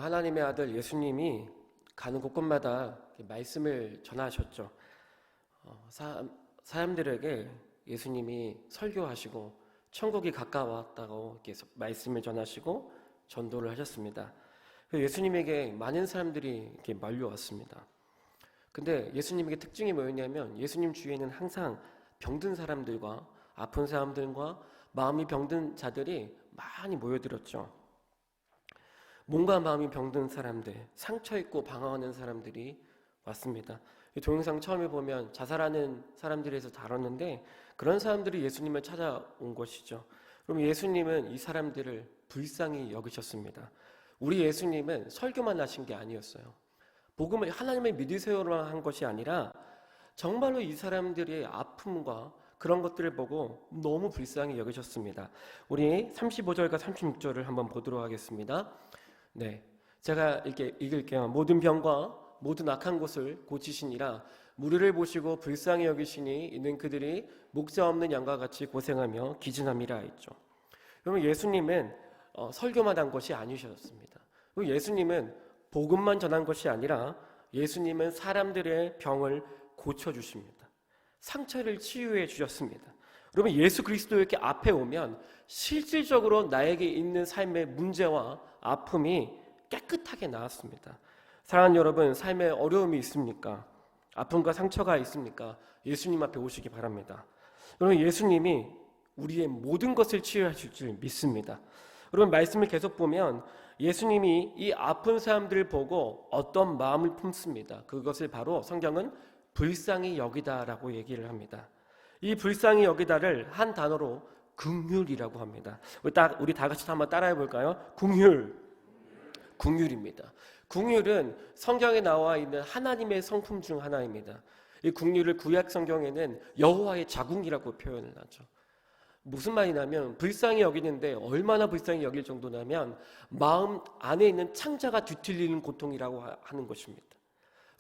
하나님의 아들 예수님이 가는 곳곳마다 말씀을 전하셨죠. 사람들에게 예수님이 설교하시고 천국이 가까웠다고 계속 말씀을 전하시고 전도를 하셨습니다. 예수님에게 많은 사람들이 이렇게 몰려왔습니다. 근데 예수님에게 특징이 뭐였냐면 예수님 주위에는 항상 병든 사람들과 아픈 사람들과 마음이 병든 자들이 많이 모여들었죠. 몸과 마음이 병든 사람들, 상처 있고 방황하는 사람들이 왔습니다. 동영상 처음에 보면 자살하는 사람들에서 다뤘는데 그런 사람들이 예수님을 찾아온 것이죠. 그럼 예수님은 이 사람들을 불쌍히 여기셨습니다. 우리 예수님은 설교만 하신 게 아니었어요. 복음을 하나님을 믿으세요만 한 것이 아니라 정말로 이 사람들의 아픔과 그런 것들을 보고 너무 불쌍히 여기셨습니다. 우리 35절과 36절을 한번 보도록 하겠습니다. 네, 제가 이렇게 읽을게요. 모든 병과 모든 악한 곳을 고치시니라. 무리를 보시고 불쌍히 여기시니 이는 그들이 목자 없는 양과 같이 고생하며 기진함이라 했죠. 그러면 예수님은 설교만 한 것이 아니셨습니다. 예수님은 복음만 전한 것이 아니라 예수님은 사람들의 병을 고쳐주십니다. 상처를 치유해 주셨습니다. 여러분, 예수 그리스도 이렇게 앞에 오면 실질적으로 나에게 있는 삶의 문제와 아픔이 깨끗하게 나았습니다. 사랑하는 여러분, 삶에 어려움이 있습니까? 아픔과 상처가 있습니까? 예수님 앞에 오시기 바랍니다. 여러분, 예수님이 우리의 모든 것을 치유하실 줄 믿습니다. 여러분, 말씀을 계속 보면 예수님이 이 아픈 사람들을 보고 어떤 마음을 품습니다. 그것을 바로 성경은 불쌍히 여기다라고 얘기를 합니다. 이 불쌍히 여기다를 한 단어로 긍휼이라고 합니다. 우리 다 같이 한번 따라해 볼까요? 긍휼입니다. 긍휼은 성경에 나와 있는 하나님의 성품 중 하나입니다. 이 긍휼을 구약 성경에는 여호와의 자궁이라고 표현을 하죠. 무슨 말이냐면 불쌍히 여기는데 얼마나 불쌍히 여길 정도냐면 마음 안에 있는 창자가 뒤틀리는 고통이라고 하는 것입니다.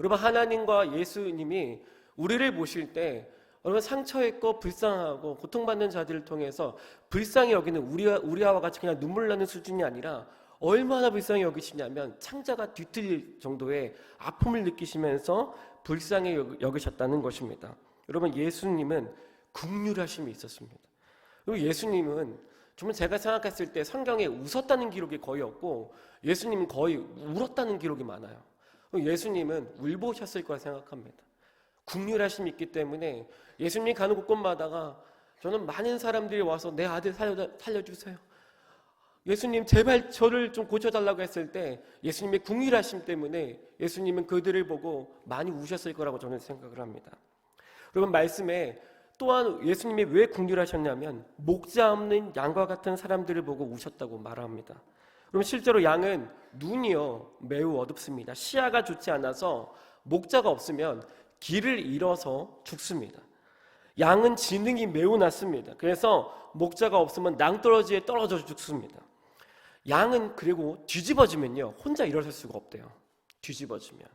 여러분, 하나님과 예수님이 우리를 보실 때 여러분, 상처 있고 불쌍하고 고통받는 자들을 통해서 불쌍히 여기는 우리와 같이 그냥 눈물 나는 수준이 아니라 얼마나 불쌍히 여기시냐면 창자가 뒤틀릴 정도의 아픔을 느끼시면서 불쌍히 여기셨다는 것입니다. 여러분, 예수님은 긍휼하심이 있었습니다. 그리고 예수님은 정말 제가 생각했을 때 성경에 웃었다는 기록이 거의 없고 예수님은 거의 울었다는 기록이 많아요. 예수님은 울보셨을 거라 생각합니다. 긍휼하심이 있기 때문에 예수님이 가는 곳곳마다가 저는 많은 사람들이 와서 내 아들 살려주세요. 예수님 제발 저를 좀 고쳐달라고 했을 때 예수님의 긍휼하심 때문에 예수님은 그들을 보고 많이 우셨을 거라고 저는 생각을 합니다. 여러분, 말씀에 또한 예수님이 왜 긍휼하셨냐면 목자 없는 양과 같은 사람들을 보고 우셨다고 말합니다. 그럼 실제로 양은 눈이요 매우 어둡습니다. 시야가 좋지 않아서 목자가 없으면 길을 잃어서 죽습니다. 양은 지능이 매우 낮습니다. 그래서 목자가 없으면 낭떠러지에 떨어져 죽습니다. 양은 그리고 뒤집어지면요 혼자 일어설 수가 없대요. 뒤집어지면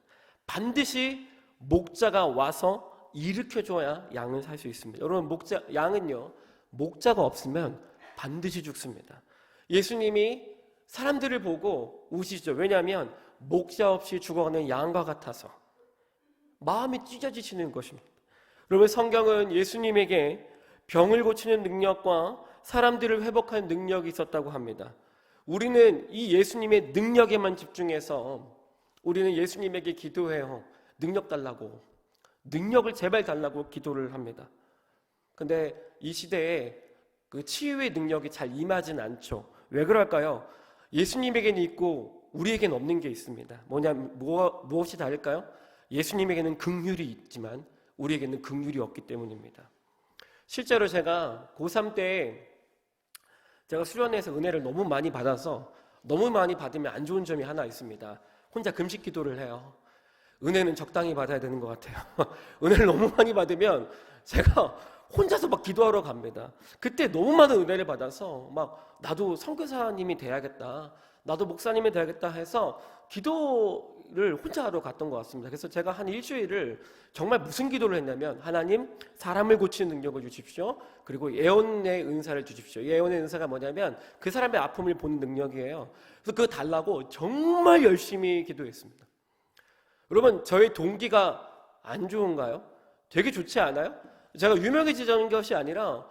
반드시 목자가 와서 일으켜줘야 양은 살 수 있습니다. 여러분, 양은요 목자가 없으면 반드시 죽습니다. 예수님이 사람들을 보고 우시죠. 왜냐하면 목자 없이 죽어가는 양과 같아서 마음이 찢어지시는 것입니다. 여러분, 성경은 예수님에게 병을 고치는 능력과 사람들을 회복하는 능력이 있었다고 합니다. 우리는 이 예수님의 능력에만 집중해서 우리는 예수님에게 기도해요. 능력 달라고, 능력을 제발 달라고 기도를 합니다. 근데 이 시대에 그 치유의 능력이 잘 임하진 않죠. 왜 그럴까요? 예수님에게는 있고 우리에게는 없는 게 있습니다. 무엇이 다를까요? 예수님에게는 긍휼이 있지만 우리에게는 긍휼이 없기 때문입니다. 실제로 제가 고3 때 제가 수련회에서 은혜를 너무 많이 받아서 너무 많이 받으면 안 좋은 점이 하나 있습니다. 혼자 금식 기도를 해요. 은혜는 적당히 받아야 되는 것 같아요. 은혜를 너무 많이 받으면 제가 혼자서 막 기도하러 갑니다. 그때 너무 많은 은혜를 받아서 나도 선교사님이 돼야겠다, 나도 목사님이 돼야겠다 해서 기도 기도를 혼자 하러 갔던 것 같습니다. 그래서 제가 한 일주일을 정말 무슨 기도를 했냐면, 하나님, 사람을 고치는 능력을 주십시오. 그리고 예언의 은사를 주십시오. 예언의 은사가 뭐냐면 그 사람의 아픔을 보는 능력이에요. 그래서 그거 달라고 정말 열심히 기도했습니다. 여러분, 저의 동기가 안 좋은가요? 되게 좋지 않아요? 제가 유명해지자는 것이 아니라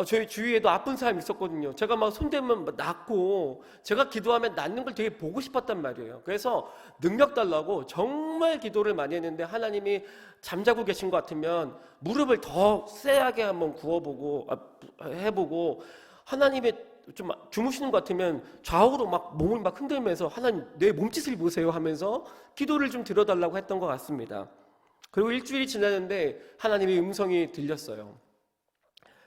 저희 주위에도 아픈 사람이 있었거든요. 제가 막 손대면 낫고, 제가 기도하면 낫는 걸 되게 보고 싶었단 말이에요. 그래서 능력 달라고 정말 기도를 많이 했는데, 하나님이 잠자고 계신 것 같으면 무릎을 더 세하게 한번 해보고, 하나님이 좀 주무시는 것 같으면 좌우로 막 몸을 막 흔들면서 하나님 내 몸짓을 보세요 하면서 기도를 좀 드려달라고 했던 것 같습니다. 그리고 일주일이 지났는데 하나님의 음성이 들렸어요.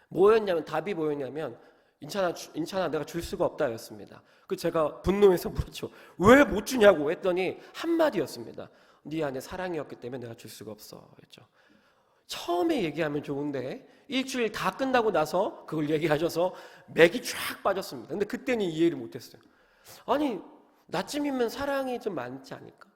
뭐였냐면, 답이 뭐였냐면, 인찬아 내가 줄 수가 없다 였습니다. 그 제가 분노해서 물었죠. 왜 못 주냐고 했더니 한마디였습니다. 네 안에 사랑이었기 때문에 내가 줄 수가 없어 였죠. 처음에 얘기하면 좋은데 일주일 다 끝나고 나서 그걸 얘기하셔서 맥이 쫙 빠졌습니다. 근데 그때는 이해를 못했어요. 아니, 나쯤이면 사랑이 좀 많지 않을까?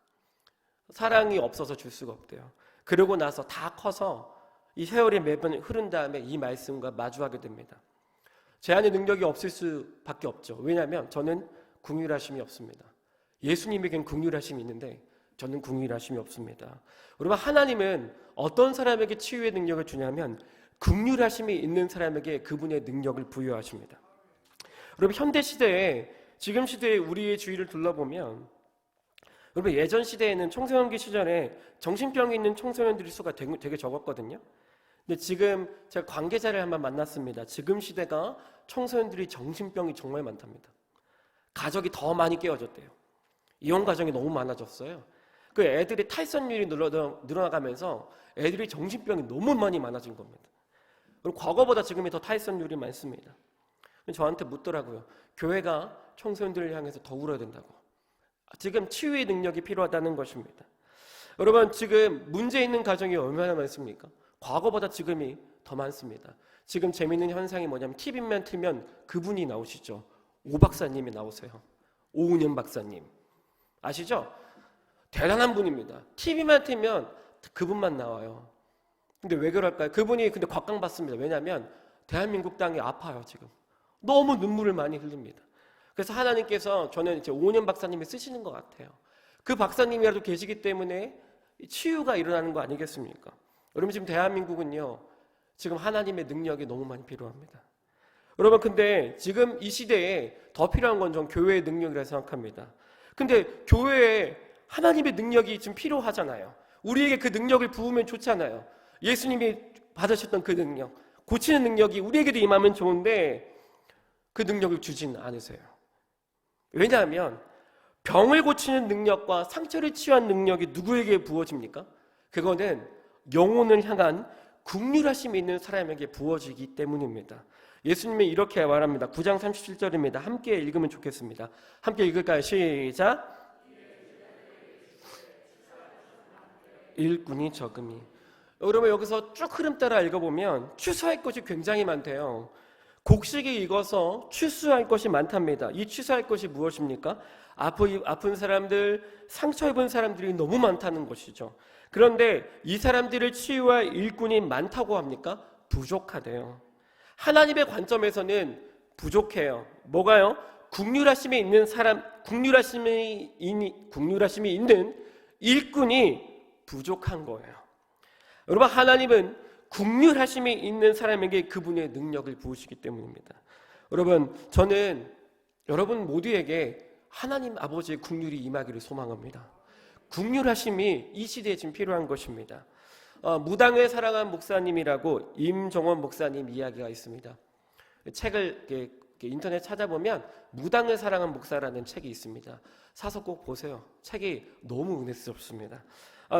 사랑이 없어서 줄 수가 없대요. 그러고 나서 다 커서 이 세월이 매번 흐른 다음에 이 말씀과 마주하게 됩니다. 제 안에 능력이 없을 수밖에 없죠. 왜냐하면 저는 긍휼하심이 없습니다. 예수님에겐 긍휼하심이 있는데 저는 긍휼하심이 없습니다. 여러분, 하나님은 어떤 사람에게 치유의 능력을 주냐면 긍휼하심이 있는 사람에게 그분의 능력을 부여하십니다. 여러분, 현대 시대에, 지금 시대에 우리의 주위를 둘러보면, 여러분, 예전 시대에는 청소년기 시절에 정신병이 있는 청소년들의 수가 되게 적었거든요. 근데 지금 제가 관계자를 한번 만났습니다. 지금 시대가 청소년들이 정신병이 정말 많답니다. 가족이 더 많이 깨어졌대요. 이혼 가정이 너무 많아졌어요. 그 애들이 탈선율이 늘어나가면서 애들이 정신병이 너무 많이 많아진 겁니다. 그리고 과거보다 지금이 더 탈선율이 많습니다. 저한테 묻더라고요. 교회가 청소년들을 향해서 더 울어야 된다고. 지금 치유의 능력이 필요하다는 것입니다. 여러분, 지금 문제 있는 가정이 얼마나 많습니까? 과거보다 지금이 더 많습니다. 지금 재미있는 현상이 뭐냐면, TV만 틀면 그분이 나오시죠. 오 박사님이 나오세요. 오은영 박사님 아시죠? 대단한 분입니다. TV만 틀면 그분만 나와요. 근데 왜 그럴까요? 그분이 근데 곽강받습니다. 왜냐하면 대한민국 땅이 아파요. 지금 너무 눈물을 많이 흘립니다. 그래서 하나님께서 저는 이제 오은영 박사님을 쓰시는 것 같아요. 그 박사님이라도 계시기 때문에 치유가 일어나는 거 아니겠습니까? 여러분, 지금 대한민국은요, 지금 하나님의 능력이 너무 많이 필요합니다. 여러분, 근데 지금 이 시대에 더 필요한 건 전 교회의 능력이라고 생각합니다. 근데 교회에 하나님의 능력이 지금 필요하잖아요. 우리에게 그 능력을 부으면 좋잖아요. 예수님이 받으셨던 그 능력, 고치는 능력이 우리에게도 임하면 좋은데 그 능력을 주진 않으세요. 왜냐하면 병을 고치는 능력과 상처를 치유한 능력이 누구에게 부어집니까? 그거는 영혼을 향한 긍휼하심이 있는 사람에게 부어지기 때문입니다. 예수님이 이렇게 말합니다. 9장 37절입니다. 함께 읽으면 좋겠습니다. 함께 읽을까요? 시작. 일꾼이 적음이. 여러분, 여기서 쭉 흐름 따라 읽어보면 추수할 것이 굉장히 많대요. 곡식이 익어서 추수할 것이 많답니다. 이 추수할 것이 무엇입니까? 아픈 사람들, 상처 입은 사람들이 너무 많다는 것이죠. 그런데 이 사람들을 치유할 일꾼이 많다고 합니까? 부족하대요. 하나님의 관점에서는 부족해요. 뭐가요? 긍휼하심이 있는 사람, 긍휼하심이 있는 일꾼이 부족한 거예요. 여러분, 하나님은 긍휼하심이 있는 사람에게 그분의 능력을 부으시기 때문입니다. 여러분, 저는 여러분 모두에게 하나님 아버지의 긍휼이 임하기를 소망합니다. 긍휼하심이 이 시대에 지금 필요한 것입니다. 무당을 사랑한 목사님이라고 임종원 목사님 이야기가 있습니다. 책을 인터넷 찾아보면 무당을 사랑한 목사라는 책이 있습니다. 사서 꼭 보세요. 책이 너무 은혜스럽습니다.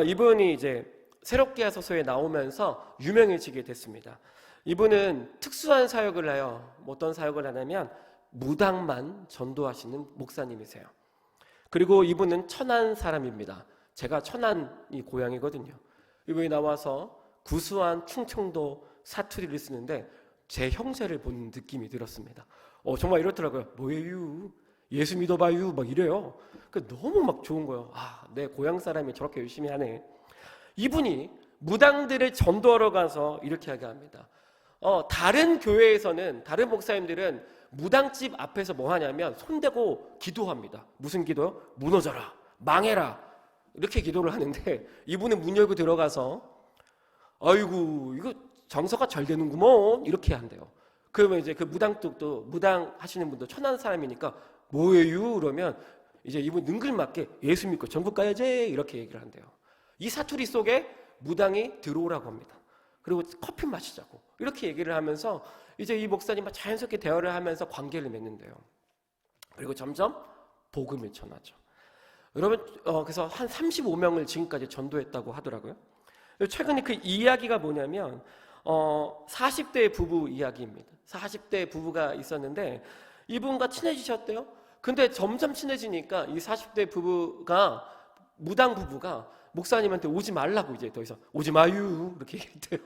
이분이 이제 새롭게 하소서에 나오면서 유명해지게 됐습니다. 이분은 특수한 사역을 해요. 어떤 사역을 하냐면 무당만 전도하시는 목사님이세요. 그리고 이분은 천안 사람입니다. 제가 천안이 고향이거든요. 이분이 나와서 구수한 충청도 사투리를 쓰는데 제 형제를 본 느낌이 들었습니다. 정말 이렇더라고요. 뭐예요? 예수 믿어봐요? 막 이래요. 너무 막 좋은 거예요. 내 고향 사람이 저렇게 열심히 하네. 이분이 무당들을 전도하러 가서 이렇게 이야기합니다. 다른 교회에서는, 다른 목사님들은 무당집 앞에서 뭐 하냐면 손대고 기도합니다. 무슨 기도요? 무너져라, 망해라, 이렇게 기도를 하는데 이분은 문 열고 들어가서 아이고 이거 장사가 잘 되는구먼 이렇게 한대요. 그러면 이제 그 무당뚝도, 무당 하시는 분도 천한 사람이니까 뭐예요? 그러면 이제 이분 능글맞게 예수 믿고 전국 가야지 이렇게 얘기를 한대요. 이 사투리 속에 무당이 들어오라고 합니다. 그리고 커피 마시자고 이렇게 얘기를 하면서 이제 이 목사님과 자연스럽게 대화를 하면서 관계를 맺는데요. 그리고 점점 복음을 전하죠. 여러분, 그래서 한 35명을 지금까지 전도했다고 하더라고요. 최근에 그 이야기가 뭐냐면 40대 부부 이야기입니다. 40대 부부가 있었는데 이분과 친해지셨대요. 근데 점점 친해지니까 이 40대 부부가, 무당 부부가 목사님한테 오지 말라고 이제 더 이상 오지 마유 이렇게 얘기했대요.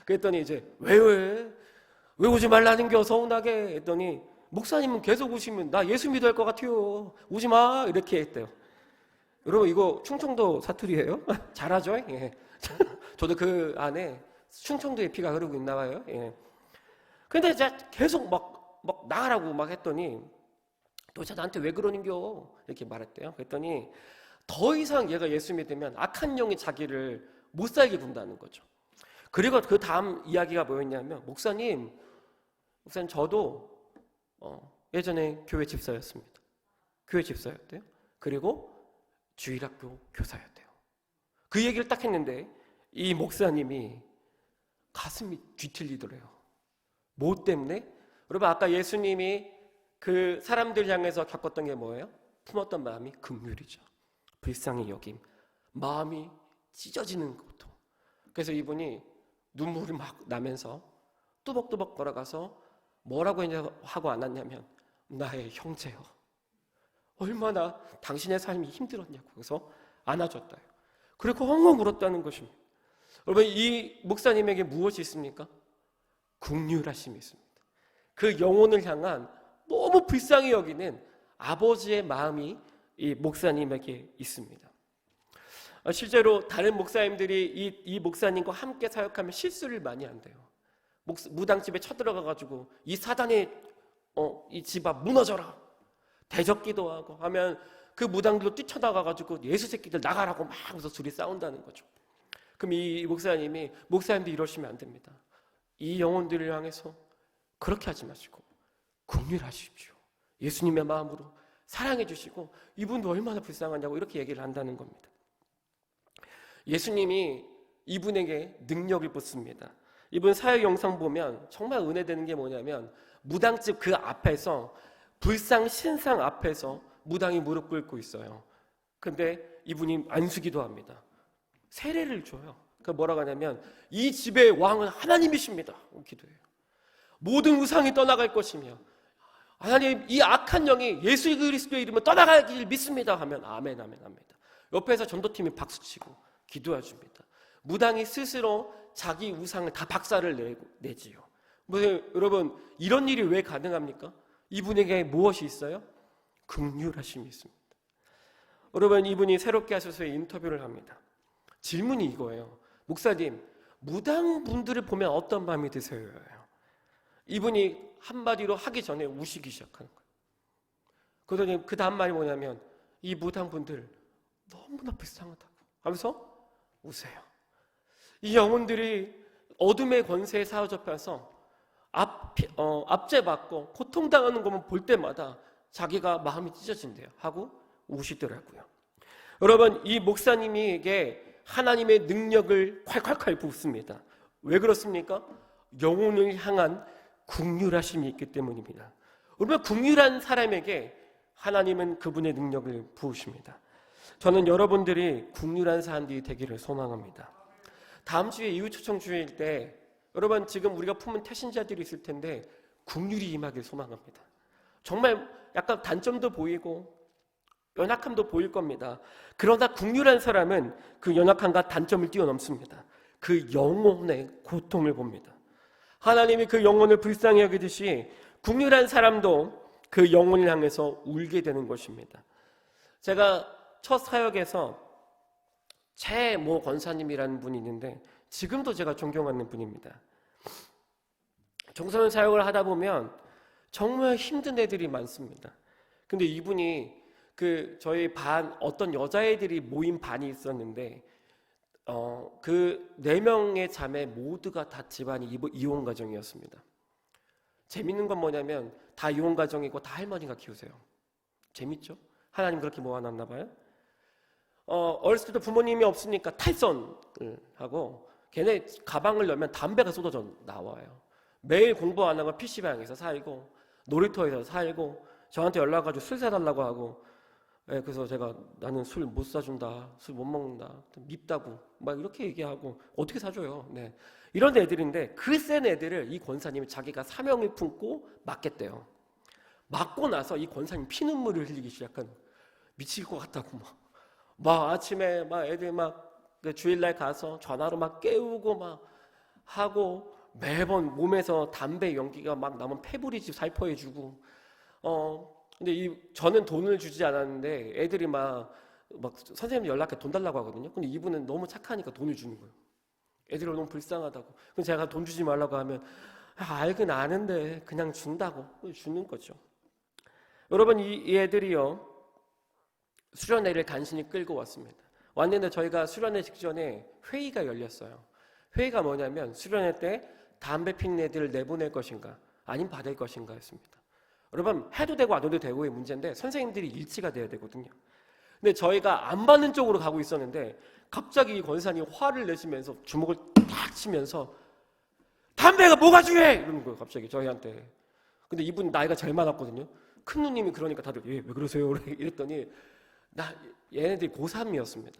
그랬더니 이제 왜 오지 말라는겨 서운하게 했더니 목사님은 계속 오시면 나 예수 믿어야 할 것 같아요. 오지 마 이렇게 했대요. 여러분 이거 충청도 사투리예요? 잘하죠? 예. 저도 그 안에 충청도의 피가 흐르고 있나 봐요. 예. 근데 이제 계속 막 나가라고 막 했더니 도대체 나한테 왜 그러는겨? 이렇게 말했대요. 그랬더니 더 이상 얘가 예수 믿으면 악한 영이 자기를 못 살게 군다는 거죠. 그리고 그 다음 이야기가 뭐였냐면 목사님 저도 예전에 교회 집사였습니다. 교회 집사였대요. 그리고 주일학교 교사였대요. 그 얘기를 딱 했는데 이 목사님이 가슴이 뒤틀리더래요. 뭐 때문에? 여러분 아까 예수님이 그 사람들 향해서 겪었던 게 뭐예요? 품었던 마음이 긍휼이죠. 불쌍히 여김, 마음이 찢어지는 고통. 그래서 이분이 눈물이 막 나면서 뚜벅뚜벅 걸어가서 뭐라고 하고 안 왔냐면 나의 형제여, 얼마나 당신의 삶이 힘들었냐고. 그래서 안아줬다요. 그리고 엉엉 울었다는 것입니다. 여러분 이 목사님에게 무엇이 있습니까? 긍휼하심이 있습니다. 그 영혼을 향한 너무 불쌍히 여기는 아버지의 마음이 이 목사님에게 있습니다. 실제로 다른 목사님들이 이 목사님과 함께 사역하면 실수를 많이 한대요. 무당집에 쳐들어가가지고 이 사단의 이 집 앞 무너져라 대적기도 하고 하면 그 무당들도 뛰쳐나가가지고 예수 새끼들 나가라고 막 해서 둘이 싸운다는 거죠. 그럼 이 목사님도 이러시면 안 됩니다. 이 영혼들을 향해서 그렇게 하지 마시고 긍휼하십시오. 예수님의 마음으로 사랑해 주시고 이분도 얼마나 불쌍하냐고 이렇게 얘기를 한다는 겁니다. 예수님이 이분에게 능력을 붓습니다. 이분 사역 영상 보면 정말 은혜되는 게 뭐냐면 무당집 그 앞에서 불상 신상 앞에서 무당이 무릎 꿇고 있어요. 근데 이분이 안수기도 합니다. 세례를 줘요. 그 뭐라고 하냐면 이 집의 왕은 하나님이십니다. 기도해요. 모든 우상이 떠나갈 것이며 하나님 이 악한 영이 예수 그리스도의 이름으로 떠나가길 믿습니다 하면 아멘 아멘 합니다. 옆에서 전도팀이 박수치고 기도해 줍니다. 무당이 스스로 자기 우상을 다 박살을 내지요. 여러분 이런 일이 왜 가능합니까? 이분에게 무엇이 있어요? 긍휼하심이 있습니다. 여러분 이분이 새롭게 하셔서 인터뷰를 합니다. 질문이 이거예요. 목사님 무당분들을 보면 어떤 마음이 드세요? 이분이 한마디로 하기 전에 우시기 시작하는 거예요. 그러더니 그 다음 말이 뭐냐면 이 무당분들 너무나 불쌍하다고 하면서 우세요. 이 영혼들이 어둠의 권세에 사로잡혀서 압제받고 고통당하는 것만 볼 때마다 자기가 마음이 찢어진대요 하고 우시더라고요. 여러분 이 목사님에게 하나님의 능력을 콸콸콸 붓습니다. 왜 그렇습니까? 영혼을 향한 긍휼하심이 있기 때문입니다. 여러분 긍휼한 사람에게 하나님은 그분의 능력을 부으십니다. 저는 여러분들이 긍휼한 사람들이 되기를 소망합니다. 다음 주에 이웃초청 주일 때 여러분 지금 우리가 품은 태신자들이 있을 텐데 긍휼이 임하길 소망합니다. 정말 약간 단점도 보이고 연약함도 보일 겁니다. 그러나 긍휼한 사람은 그 연약함과 단점을 뛰어넘습니다. 그 영혼의 고통을 봅니다. 하나님이 그 영혼을 불쌍히 여기듯이 긍휼한 사람도 그 영혼을 향해서 울게 되는 것입니다. 제가 첫 사역에서 최모 권사님이라는 분이 있는데 지금도 제가 존경하는 분입니다. 청소년 사역을 하다 보면 정말 힘든 애들이 많습니다. 근데 이분이 저희 반 어떤 여자애들이 모인 반이 있었는데 그 4명의 자매 모두가 다 집안이 이혼 가정이었습니다. 재밌는 건 뭐냐면 다 이혼 가정이고 다 할머니가 키우세요. 재밌죠? 하나님 그렇게 모아놨나 봐요. 어렸을 때도 부모님이 없으니까 탈선을 하고 걔네 가방을 열면 담배가 쏟아져 나와요. 매일 공부 안 하고 PC방에서 살고 놀이터에서 살고 저한테 연락 와가지고 술 사달라고 하고 그래서 제가 나는 술 못 사준다, 술 못 먹는다, 밉다고 막 이렇게 얘기하고 어떻게 사줘요? 네. 이런 애들인데 그 센 애들을 이 권사님이 자기가 사명을 품고 맡겠대요. 맡고 나서 이 권사님 피눈물을 흘리기 시작한 미칠 것 같다고 막 아침에 막 애들 그 주일날 가서 전화로 막 깨우고 막 하고 매번 몸에서 담배 연기가 막 나면 페브리즈 살포해주고 근데 저는 돈을 주지 않았는데 애들이 막 선생님 연락해 돈 달라고 하거든요. 근데 이분은 너무 착하니까 돈을 주는 거예요. 애들이 너무 불쌍하다고. 그럼 제가 돈 주지 말라고 하면 알긴 아는데 그냥 준다고 주는 거죠. 여러분 이 애들이요 수련회를 간신히 끌고 왔는데 저희가 수련회 직전에 회의가 열렸어요. 회의가 뭐냐면 수련회 때 담배 피는 애들을 내보낼 것인가 아니면 받을 것인가 였습니다. 여러분 해도 되고 안 해도 되고의 문제인데 선생님들이 일치가 돼야 되거든요. 근데 저희가 안 받는 쪽으로 가고 있었는데 갑자기 이 권사님이 화를 내시면서 주먹을 탁 치면서 담배가 뭐가 중요해! 이러는 거예요 갑자기 저희한테. 근데 이분 나이가 제일 많았거든요. 큰 누님이 그러니까 다들 왜 그러세요? 이랬더니 얘네들이 고3이었습니다.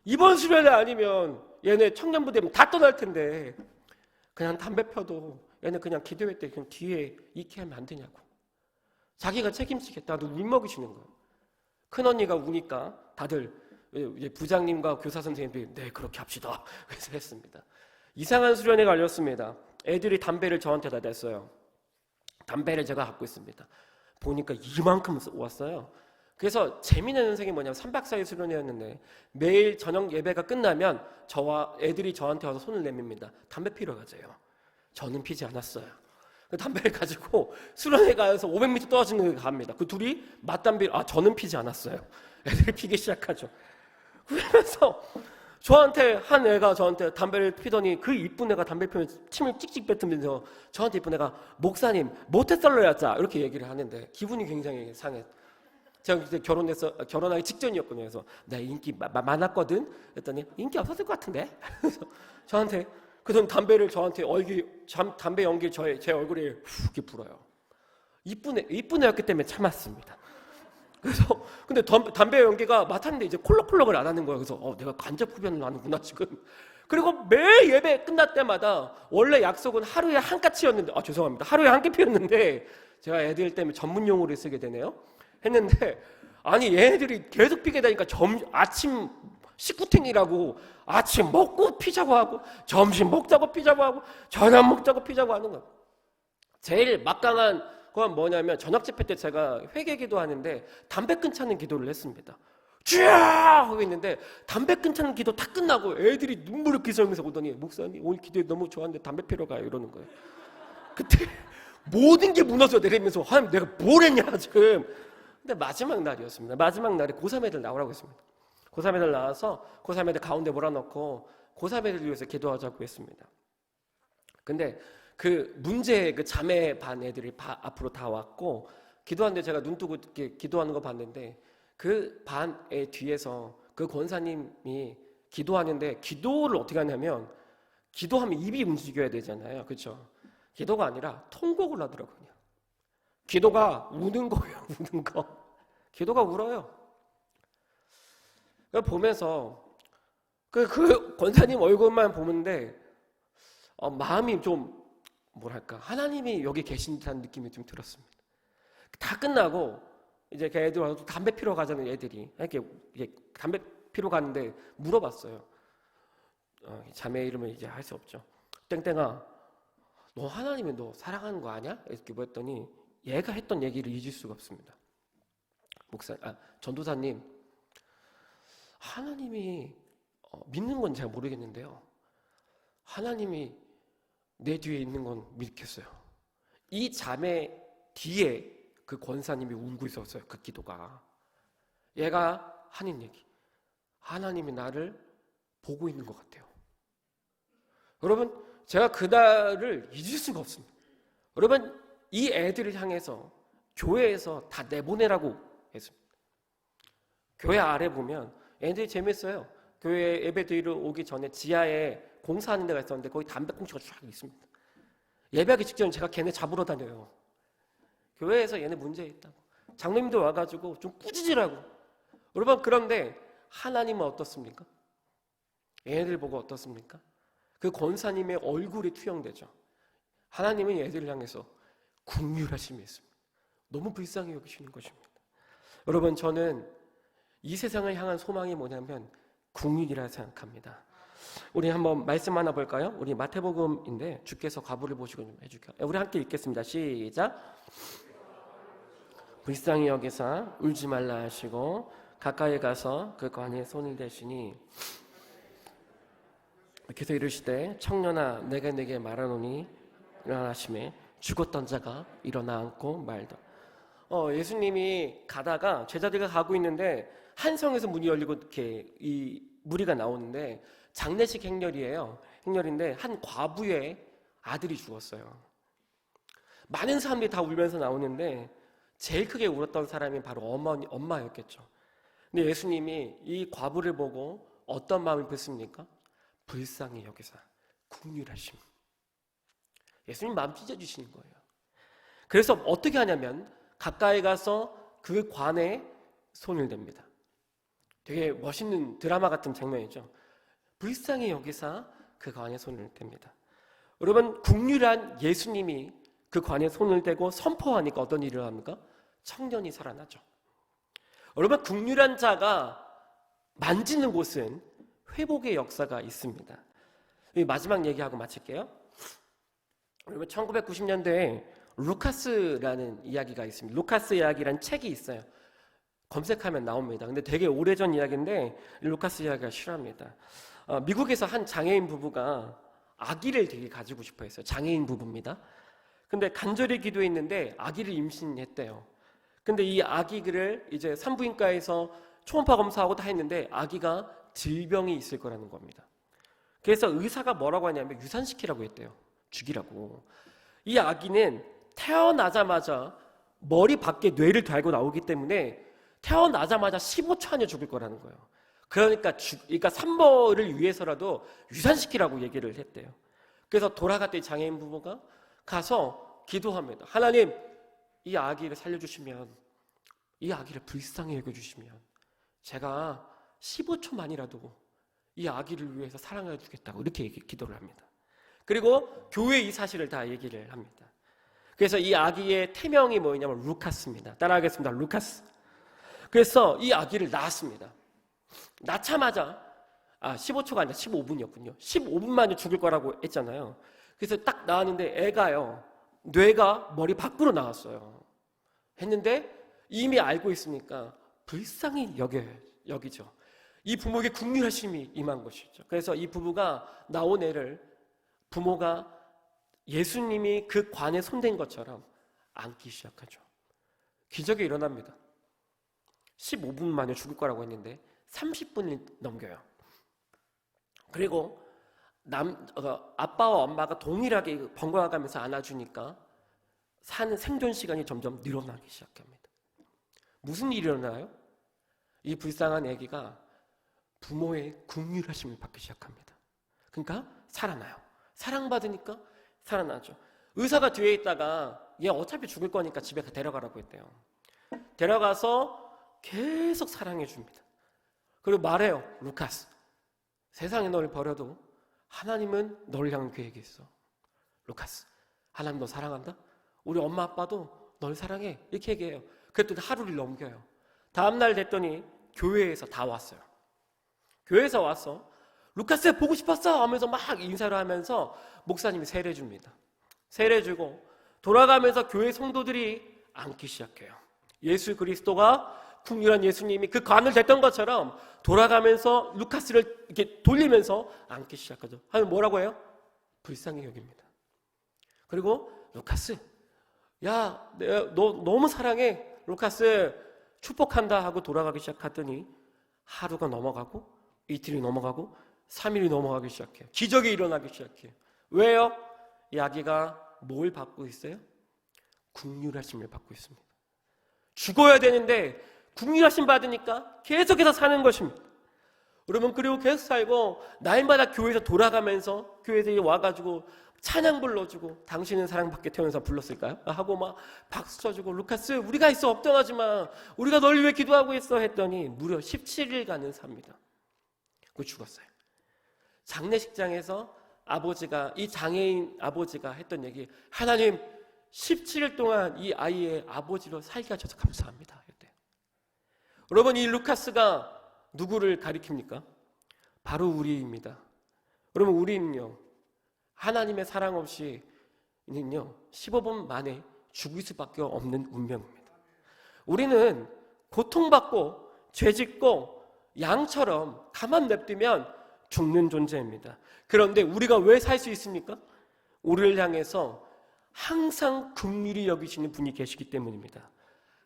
이번 수련회 아니면 얘네 청년부 되면 다 떠날 텐데 그냥 담배 펴도 얘네 그냥 기도회 때 그냥 뒤에 익히 하면 안 되냐고. 자기가 책임지겠다고 눈 먹이시는 거예요. 큰언니가 우니까 다들 부장님과 교사 선생님들이 네 그렇게 합시다. 그래서 했습니다. 이상한 수련회가 열렸습니다. 애들이 담배를 저한테다 댔어요. 담배를 제가 갖고 있습니다. 보니까 이만큼 왔어요. 그래서 재미있는 현상이 뭐냐면 3박 4일 수련회였는데 매일 저녁 예배가 끝나면 저와 애들이 저한테 와서 손을 내밉니다. 담배 피러 가자요. 저는 피지 않았어요. 그 담배를 가지고 수련회 가서 500m 떨어지는 데 갑니다. 그 둘이 맞담배 저는 피지 않았어요. 애들이 피기 시작하죠. 그러면서 한 애가 저한테 담배를 피더니 그 이쁜 애가 담배 피면 침을 찍찍 뱉으면서 저한테 이쁜 애가 목사님 모태솔로였자 이렇게 얘기를 하는데 기분이 굉장히 상해. 제가 그때 결혼하기 직전이었거든요. 그래서 나 인기 많았거든. 그랬더니 인기 없었을 것 같은데. 그래서 저한테 그다음 담배를 저한테 담배 연기 제 얼굴에 훅 이렇게 불어요. 이쁜 애였기 때문에 참았습니다. 그래서 근데 담배 연기가 맡았는데 이제 콜록콜록을 안 하는 거예요. 그래서 내가 간접 흡연을 하는구나 지금. 그리고 매 예배 끝날 때마다 원래 약속은 하루에 한 까치였는데 죄송합니다. 하루에 한 개 피웠는데 제가 애들 때문에 전문 용어를 쓰게 되네요. 했는데 얘네들이 계속 피게 되니까 아침 식구탱이라고 아침 먹고 피자고 하고 점심 먹자고 피자고 하고 저녁 먹자고 피자고 하는 거예요. 제일 막강한 건 뭐냐면 저녁 집회 때 제가 회개 기도하는데 담배 끊자는 기도를 했습니다. 쥐야 하고 있는데 담배 끊자는 기도 다 끝나고 애들이 눈물을 기성해서 오더니 목사님 오늘 기도에 너무 좋았는데 담배 피러 가요 이러는 거예요. 그때 모든 게 무너져 내리면서 하나님 내가 뭘 했냐 지금. 근데 마지막 날이었습니다. 마지막 날에 고3 애들 나오라고 했습니다. 고3 애들 나와서 고3 애들 가운데 몰아넣고 고3 애들 위해서 기도하자고 했습니다. 근데 그 자매 반 애들이 앞으로 다 왔고 기도하는데 제가 눈 뜨고 이렇게 기도하는 거 봤는데 그 반의 뒤에서 그 권사님이 기도하는데 기도를 어떻게 하냐면 기도하면 입이 움직여야 되잖아요. 그렇죠? 기도가 아니라 통곡을 하더라고요. 기도가 우는 거예요. 우는 거. 기도가 울어요. 보면서 그 권사님 얼굴만 보는데 마음이 좀 뭐랄까 하나님이 여기 계신다는 느낌이 좀 들었습니다. 다 끝나고 이제 그 애들 와서 담배 피러 가자는 애들이 이렇게 담배 피러 가는데 물어봤어요. 자매 이름을 이제 할 수 없죠. 땡땡아, 너 하나님이 너 사랑하는 거 아냐? 이렇게 물었더니 얘가 했던 얘기를 잊을 수가 없습니다. 전도사님, 하나님이 믿는 건 제가 모르겠는데요. 하나님이 내 뒤에 있는 건 믿겠어요. 이 자매 뒤에 그 권사님이 울고 있었어요. 그 기도가. 얘가 하는 얘기. 하나님이 나를 보고 있는 것 같아요. 여러분, 제가 그날을 잊을 수가 없습니다. 여러분, 이 애들을 향해서 교회에서 다 내보내라고 했습니다. 교회 아래 보면 애들이 재밌어요. 교회 예배 드리러 오기 전에 지하에 공사하는 데가 있었는데 거기 담배꽁초가 쫙 있습니다. 예배하기 직전에 제가 걔네 잡으러 다녀요. 교회에서 얘네 문제 있다고. 장로님도 와가지고 좀 꾸짖으라고. 여러분, 그런데 하나님은 어떻습니까? 얘네들 보고 어떻습니까? 그 권사님의 얼굴이 투영되죠. 하나님은 얘들을 향해서 긍휼하심이 있습니다. 너무 불쌍히 여기시는 것입니다. 여러분, 저는 이 세상을 향한 소망이 뭐냐면 긍휼이라 생각합니다. 우리 한번 말씀 하나 볼까요? 우리 마태복음인데 주께서 과부를 보시고 좀 해줄까요? 우리 함께 읽겠습니다. 시작. 불쌍히 여기사 울지 말라 하시고 가까이 가서 그 관에 손을 대시니 그래서 이르시되 청년아 내가 네게 말하노니 일어나심에 죽었던 자가 일어나 앉고 말더. 예수님이 가다가 제자들과 가고 있는데 한 성에서 문이 열리고 이렇게 이 무리가 나오는데 장례식 행렬이에요. 행렬인데 한 과부의 아들이 죽었어요. 많은 사람들이 다 울면서 나오는데 제일 크게 울었던 사람이 바로 엄마였겠죠. 근데 예수님이 이 과부를 보고 어떤 마음을 뵙습니까? 불쌍히 여기사 긍휼하심. 예수님 마음 찢어주시는 거예요. 그래서 어떻게 하냐면 가까이 가서 그 관에 손을 댑니다. 되게 멋있는 드라마 같은 장면이죠. 불쌍히 여기사 그 관에 손을 댑니다. 여러분, 긍휼한 예수님이 그 관에 손을 대고 선포하니까 어떤 일을 합니까? 청년이 살아나죠. 여러분, 긍휼한 자가 만지는 곳은 회복의 역사가 있습니다. 마지막 얘기하고 마칠게요. 여러분, 1990년대에 루카스라는 이야기가 있습니다. 루카스 이야기라는 책이 있어요. 검색하면 나옵니다. 근데 되게 오래전 이야기인데 루카스 이야기가 실화입니다. 미국에서 한 장애인 부부가 아기를 되게 가지고 싶어 했어요. 장애인 부부입니다. 근데 간절히 기도했는데 아기를 임신했대요. 근데 이 아기를 이제 산부인과에서 초음파 검사하고 다 했는데 아기가 질병이 있을 거라는 겁니다. 그래서 의사가 뭐라고 하냐면 유산시키라고 했대요. 죽이라고. 이 아기는 태어나자마자 머리 밖에 뇌를 달고 나오기 때문에 태어나자마자 15초 안에 죽을 거라는 거예요. 그러니까 산모를 위해서라도 유산시키라고 얘기를 했대요. 그래서 돌아갔더니 장애인 부부가 가서 기도합니다. 하나님, 이 아기를 살려주시면, 이 아기를 불쌍히 여겨주시면 제가 15초만이라도 이 아기를 위해서 사랑해 주겠다고 이렇게 기도를 합니다. 그리고 교회에 이 사실을 다 얘기를 합니다. 그래서 이 아기의 태명이 뭐냐면 루카스입니다. 따라하겠습니다. 루카스. 그래서 이 아기를 낳았습니다. 낳자마자 15초가 아니라 15분이었군요. 15분 만에 죽을 거라고 했잖아요. 그래서 딱 나왔는데 애가요, 뇌가 머리 밖으로 나왔어요. 했는데 이미 알고 있으니까 불쌍히 여기죠. 이 부모에게 긍휼하심이 임한 것이죠. 그래서 이 부부가 나온 애를 부모가 예수님이 그 관에 손댄 것처럼 안기 시작하죠. 기적이 일어납니다. 15분 만에 죽을 거라고 했는데 30분이 넘겨요. 그리고 아빠와 엄마가 동일하게 번갈아가면서 안아주니까 사는 생존 시간이 점점 늘어나기 시작합니다. 무슨 일이 일어나요? 이 불쌍한 아기가 부모의 긍휼하심을 받기 시작합니다. 그러니까 살아나요. 사랑받으니까 살아나죠. 의사가 뒤에 있다가 얘 어차피 죽을 거니까 집에 데려가라고 했대요. 데려가서 계속 사랑해 줍니다. 그리고 말해요. 루카스, 세상에 너를 버려도 하나님은 너를 향한 계획이 있어. 루카스, 하나님 너 사랑한다? 우리 엄마 아빠도 널 사랑해. 이렇게 얘기해요. 그랬더니 하루를 넘겨요. 다음날 됐더니 교회에서 다 왔어요. 교회에서 와서 루카스 보고 싶었어 하면서 막 인사를 하면서 목사님이 세례 줍니다. 세례 주고 돌아가면서 교회 성도들이 앉기 시작해요. 예수 그리스도가 국률한 예수님이 그 관을 댔던 것처럼 돌아가면서 루카스를 이렇게 돌리면서 안기 시작하죠. 하면 뭐라고 해요? 불쌍히 여깁니다. 그리고 루카스, 야, 너 너무 사랑해. 루카스 축복한다 하고 돌아가기 시작하더니 하루가 넘어가고 이틀이 넘어가고 3일이 넘어가기 시작해요. 기적이 일어나기 시작해요. 왜요? 이 아기가 뭘 받고 있어요? 국률하심을 받고 있습니다. 죽어야 되는데 국률하심 받으니까 계속해서 사는 것입니다. 여러분, 그리고 계속 살고 날마다 교회에서 돌아가면서 교회에 와가지고 찬양 불러주고 당신은 사랑받게 태어나서 불렀을까요? 하고 막 박수 쳐주고 루카스 우리가 있어 걱정하지 마. 우리가 널 위해 기도하고 있어 했더니 무려 17일간은 삽니다. 그 죽었어요. 장례식장에서 아버지가 이 장애인 아버지가 했던 얘기, 하나님 17일 동안 이 아이의 아버지로 살게 하셔서 감사합니다. 이때. 여러분, 이 루카스가 누구를 가리킵니까? 바로 우리입니다. 여러분, 우리는요 하나님의 사랑 없이는요 15분 만에 죽을 수밖에 없는 운명입니다. 우리는 고통받고 죄짓고 양처럼 가만 냅두면 죽는 존재입니다. 그런데 우리가 왜 살 수 있습니까? 우리를 향해서 항상 긍휼히 여기시는 분이 계시기 때문입니다.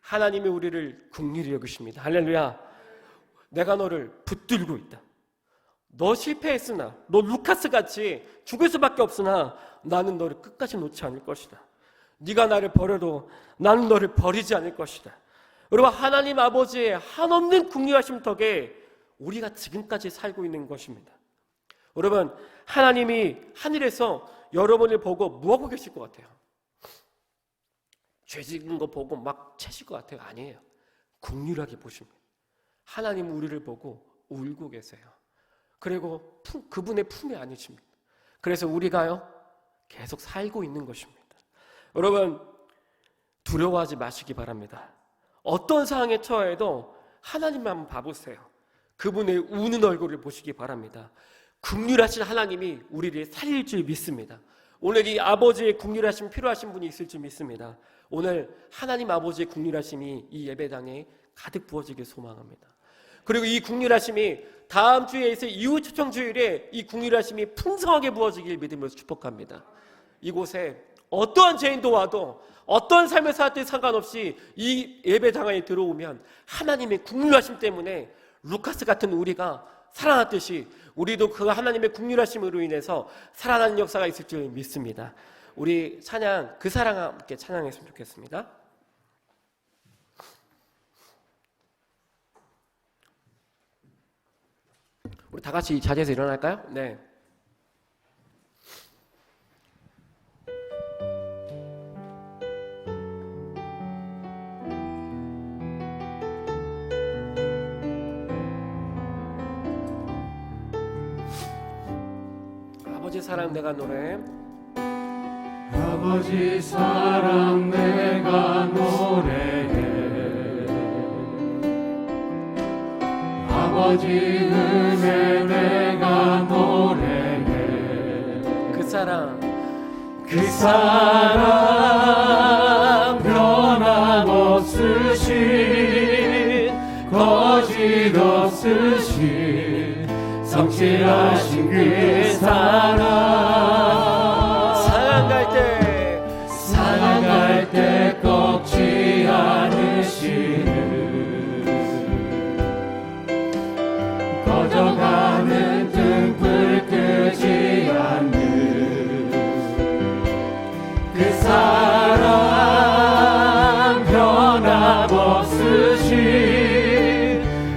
하나님이 우리를 긍휼히 여기십니다. 할렐루야. 내가 너를 붙들고 있다. 너 실패했으나, 너 루카스같이 죽을 수밖에 없으나 나는 너를 끝까지 놓지 않을 것이다. 네가 나를 버려도 나는 너를 버리지 않을 것이다. 여러분, 하나님 아버지의 한없는 긍휼하심 덕에 우리가 지금까지 살고 있는 것입니다. 여러분, 하나님이 하늘에서 여러분을 보고 뭐하고 계실 것 같아요? 죄 짓는 거 보고 막 채실 것 같아요? 아니에요. 긍휼하게 보십니다. 하나님 우리를 보고 울고 계세요. 그리고 그분의 품에 안으십니다. 그래서 우리가요 계속 살고 있는 것입니다. 여러분, 두려워하지 마시기 바랍니다. 어떤 상황에 처해도 하나님만 한번 봐보세요. 그분의 우는 얼굴을 보시기 바랍니다. 긍휼하신 하나님이 우리를 살릴 줄 믿습니다. 오늘 이 아버지의 긍휼하심 필요하신 분이 있을 줄 믿습니다. 오늘 하나님 아버지의 긍휼하심이 이 예배당에 가득 부어지길 소망합니다. 그리고 이 긍휼하심이 다음 주에 있을 이후 초청 주일에 이 긍휼하심이 풍성하게 부어지길 믿으면서 축복합니다. 이곳에 어떠한 죄인도 와도 어떤 삶을 살았든 상관없이 이 예배당에 들어오면 하나님의 긍휼하심 때문에 루카스 같은 우리가 살아났듯이 우리도 그 하나님의 긍휼하심으로 인해서 살아나는 역사가 있을 줄 믿습니다. 우리 찬양, 그 사랑 함께 찬양했으면 좋겠습니다. 우리 다 같이 이 자리에서 일어날까요? 네. 아버지 사랑 내가 노래. 아버지 사랑 내가 노래해. 아버지 은혜 내가 노래해. 그 사랑 변함없으신 거짓 없으신 성실하신 그 사랑 사랑할 때 꺾지 않으시는 꺼져가는 등불 끄지 않는 그 사랑 변함없으신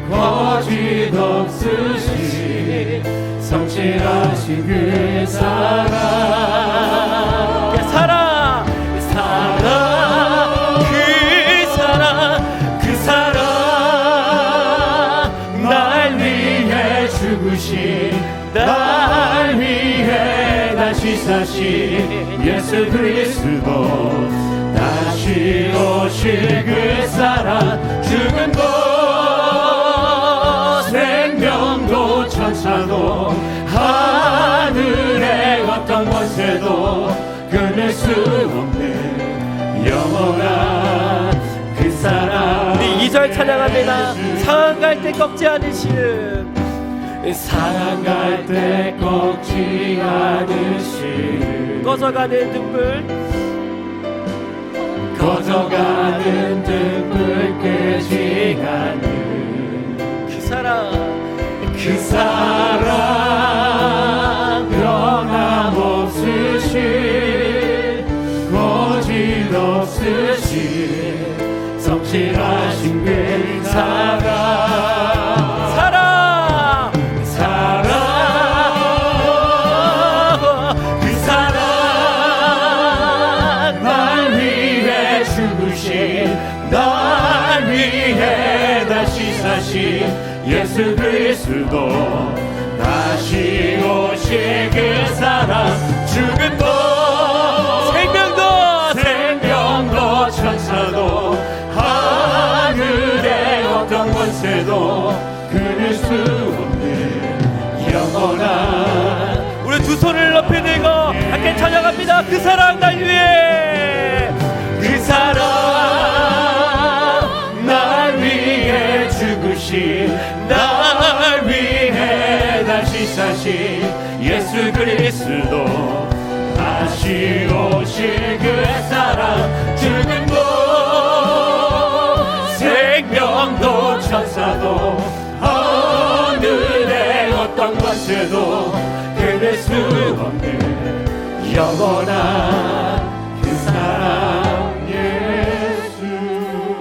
거짓 없으신 성실하신 그 사랑 그 사랑 그 사랑 날 위해 죽으신 날 위해 다시 사신 예수 그리스도 다시 오실 그 사랑 죽은 것 생명도 천사도 하늘의 어떤 권세도 끊을 수 없는 영원한 그 사랑. 우리 2절 찬양합니다. 상한 갈 때 꺾지 않으시는 사랑 갈 때 꺾지 않으시는 꺼져가는 등불 꺼져가는 등불 끄지 않는 그 사랑 그 사랑 변함없으신 거짓없으신 성실하신 그 사랑 사랑 사랑 그 사랑 날 위해 죽으신 날 위해 다시 사신 예수 그리스도 다시 오실 그 사랑 죽음도 생명도 천사도 하늘의 어떤 권세도 끊을 수 없는 영원한 우리 두 손을 높이 들고 함께 찬양합니다. 그 사랑 날 위해 그 사랑 날 위해 죽으신 날 위해 다시 사신 예수 그리스도 다시 오실 그 사랑 죽음도 생명도 천사도 하늘의 어떤 권세도 끊을 수 없는 영원한